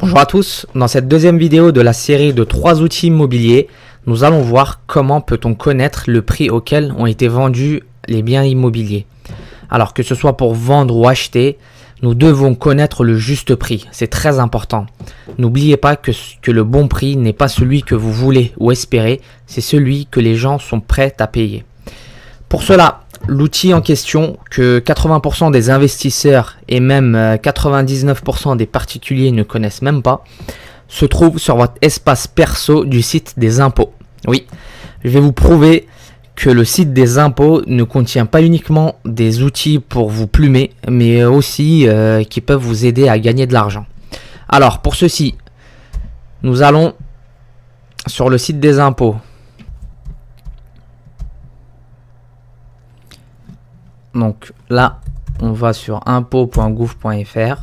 Bonjour à tous, dans cette deuxième vidéo de la série de 3 outils immobiliers, nous allons voir comment peut-on connaître le prix auquel ont été vendus les biens immobiliers. Alors que ce soit pour vendre ou acheter, nous devons connaître le juste prix, c'est très important. N'oubliez pas que le bon prix n'est pas celui que vous voulez ou espérez, c'est celui que les gens sont prêts à payer. Pour cela, l'outil en question que 80% des investisseurs et même 99% des particuliers ne connaissent même pas, se trouve sur votre espace perso du site des impôts. Oui, je vais vous prouver que le site des impôts ne contient pas uniquement des outils pour vous plumer, mais aussi qui peuvent vous aider à gagner de l'argent. Alors pour ceci, nous allons sur le site des impôts. Donc là, on va sur impôts.gouv.fr.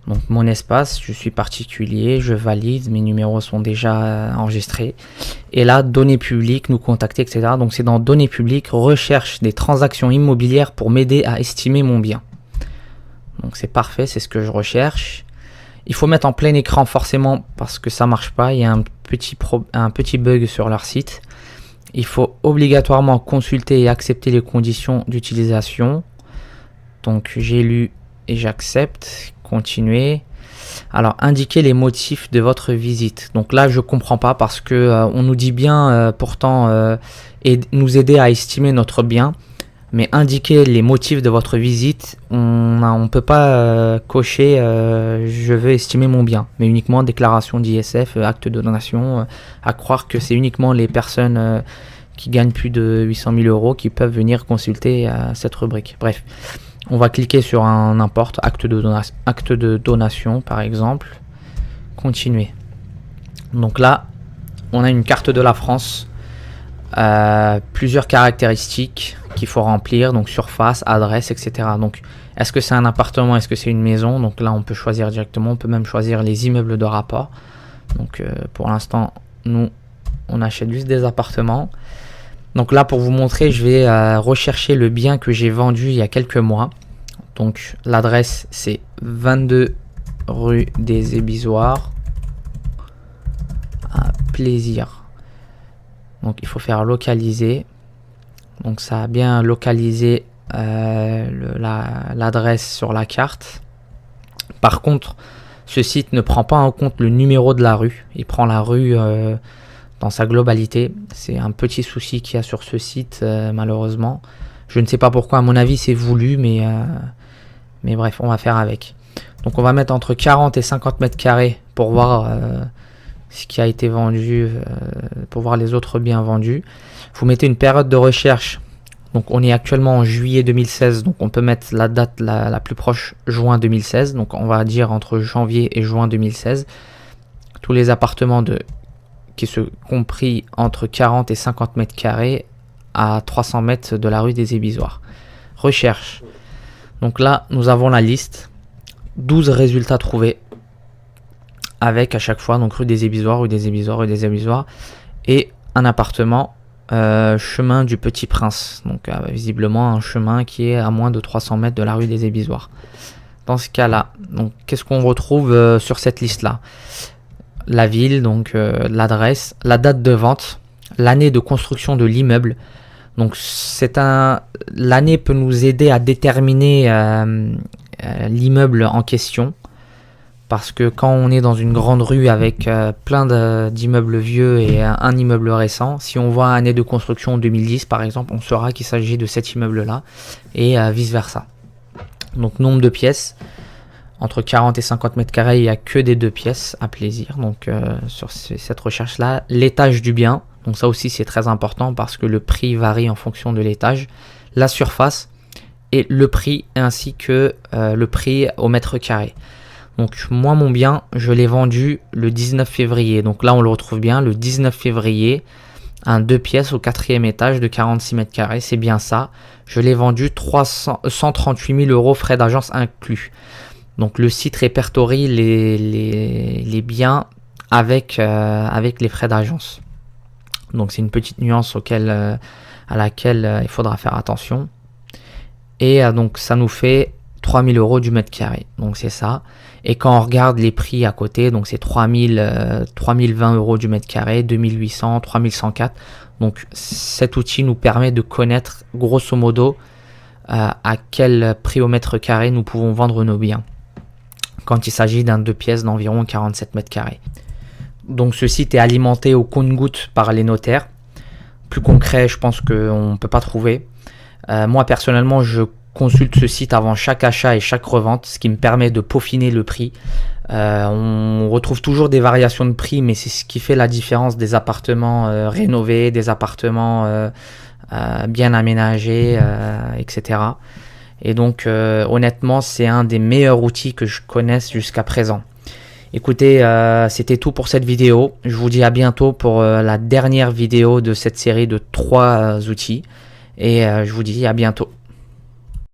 Donc mon espace, je suis particulier, je valide, mes numéros sont déjà enregistrés. Et là, données publiques, nous contacter, etc. Donc c'est dans données publiques, recherche des transactions immobilières pour m'aider à estimer mon bien. Donc c'est parfait, c'est ce que je recherche. Il faut mettre en plein écran forcément parce que ça marche pas, il y a un petit bug sur leur site. Il faut obligatoirement consulter et accepter les conditions d'utilisation. Donc j'ai lu et j'accepte. Continuer. Alors indiquer les motifs de votre visite. Donc là je comprends pas parce que on nous dit bien pourtant nous aider à estimer notre bien, mais indiquer les motifs de votre visite, on peut pas cocher je veux estimer mon bien, mais uniquement déclaration d'ISF, acte de donation, à croire que c'est uniquement les personnes qui gagnent plus de 800 000 euros qui peuvent venir consulter cette rubrique. Bref. On va cliquer sur un n'importe, acte de donation par exemple. Continuer. Donc là, on a une carte de la France. Plusieurs caractéristiques qu'il faut remplir. Donc surface, adresse, etc. Donc est-ce que c'est un appartement, est-ce que c'est une maison? Donc là, on peut choisir directement. On peut même choisir les immeubles de rapport. Donc pour l'instant, nous, on achète juste des appartements. Donc là, pour vous montrer, je vais rechercher le bien que j'ai vendu il y a quelques mois. Donc l'adresse, c'est 22 rue des Ébisoires à Plaisir. Donc il faut faire localiser. Donc ça a bien localisé l'adresse sur la carte. Par contre, ce site ne prend pas en compte le numéro de la rue. Il prend la rue dans sa globalité. C'est un petit souci qu'il y a sur ce site malheureusement. Je ne sais pas pourquoi, à mon avis c'est voulu, mais bref, on va faire avec. Donc on va mettre entre 40 et 50 mètres carrés pour voir ce qui a été vendu, pour voir les autres biens vendus. Vous mettez une période de recherche. Donc on est actuellement en juillet 2016, donc on peut mettre la date la plus proche, juin 2016. Donc on va dire entre janvier et juin 2016. Tous les appartements qui se compris entre 40 et 50 mètres carrés à 300 mètres de la rue des Ébisoires. Recherche. Donc là, nous avons la liste. 12 résultats trouvés. Avec à chaque fois, donc rue des Ébisoires, rue des Ébisoires, rue des Ébisoires. Et un appartement, chemin du Petit Prince. Donc visiblement un chemin qui est à moins de 300 mètres de la rue des Ébisoires. Dans ce cas-là, donc qu'est-ce qu'on retrouve sur cette liste-là? La ville, donc l'adresse, la date de vente, l'année de construction de l'immeuble. Donc l'année peut nous aider à déterminer l'immeuble en question. Parce que quand on est dans une grande rue avec plein d'immeubles vieux et un immeuble récent, si on voit année de construction 2010 par exemple, on saura qu'il s'agit de cet immeuble-là et vice versa. Donc nombre de pièces. Entre 40 et 50 mètres carrés, il n'y a que des 2 pièces à Plaisir. Donc sur cette recherche-là, l'étage du bien. Donc ça aussi c'est très important parce que le prix varie en fonction de l'étage. La surface et le prix ainsi que le prix au mètre carré. Donc moi mon bien, je l'ai vendu le 19 février. Donc là on le retrouve bien, le 19 février. Un 2 pièces au 4e étage de 46 mètres carrés, c'est bien ça. Je l'ai vendu 138 000 euros frais d'agence inclus. Donc le site répertorie les biens avec les frais d'agence. Donc c'est une petite nuance à laquelle il faudra faire attention. Et donc ça nous fait 3000 € du mètre carré. Donc c'est ça. Et quand on regarde les prix à côté, donc c'est 3020 € du mètre carré, 2800, 3104. Donc cet outil nous permet de connaître grosso modo à quel prix au mètre carré nous pouvons vendre nos biens quand il s'agit d'un 2 pièces d'environ 47 mètres carrés. Donc ce site est alimenté au compte-gouttes par les notaires. Plus concret, je pense qu'on ne peut pas trouver. Moi personnellement, je consulte ce site avant chaque achat et chaque revente, ce qui me permet de peaufiner le prix. On retrouve toujours des variations de prix, mais c'est ce qui fait la différence des appartements rénovés, des appartements bien aménagés, etc. Et donc honnêtement, c'est un des meilleurs outils que je connaisse jusqu'à présent. Écoutez, c'était tout pour cette vidéo. Je vous dis à bientôt pour la dernière vidéo de cette série de 3 outils. Et je vous dis à bientôt.